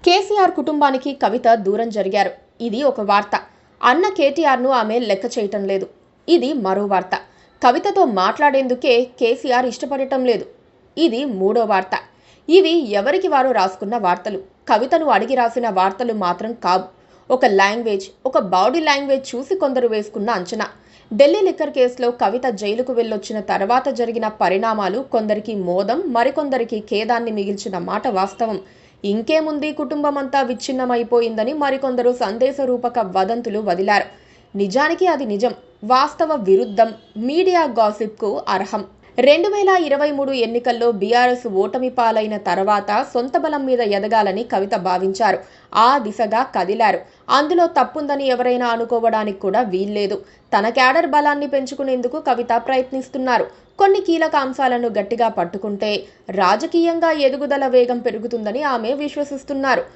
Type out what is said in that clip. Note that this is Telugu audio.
కేసీఆర్ కుటుంబానికి కవిత దూరం జరిగారు. ఇది ఒక వార్త. అన్న కేటీఆర్ను ఆమె లెక్క చేయటం లేదు. ఇది మరో వార్త. కవితతో మాట్లాడేందుకే కేసీఆర్ ఇష్టపడటం లేదు. ఇది మూడో వార్త. ఇవి ఎవరికి వారు రాసుకున్న వార్తలు. కవితను అడిగి రాసిన వార్తలు మాత్రం కావు. ఒక లాంగ్వేజ్, ఒక బాడీ లాంగ్వేజ్ చూసి కొందరు వేసుకున్న అంచనా. ఢిల్లీ లిక్కర్ కేసులో కవిత జైలుకు వెళ్ళొచ్చిన తర్వాత జరిగిన పరిణామాలు కొందరికి మోదం, మరికొందరికి ఖేదాన్ని మిగిల్చిన మాట వాస్తవం. ఇంకేముంది, కుటుంబమంతా విచ్ఛిన్నమైపోయిందని మరికొందరు సందేశ రూపక వదంతులు వదిలారు. నిజానికి అది నిజం, వాస్తవ విరుద్ధం, మీడియా గాసిప్కు అర్హం. 2023 ఎన్నికల్లో బీఆర్ఎస్ ఓటమి పాలైన తర్వాత సొంత బలం మీద ఎదగాలని కవిత భావించారు. ఆ దిశగా కదిలారు. అందులో తప్పుందని ఎవరైనా అనుకోవడానికి కూడా వీల్లేదు. తన క్యాడర్ బలాన్ని పెంచుకునేందుకు కవిత ప్రయత్నిస్తున్నారు. కొన్ని కీలక అంశాలను గట్టిగా పట్టుకుంటే రాజకీయంగా ఎదుగుదల వేగం పెరుగుతుందని ఆమె విశ్వసిస్తున్నారు.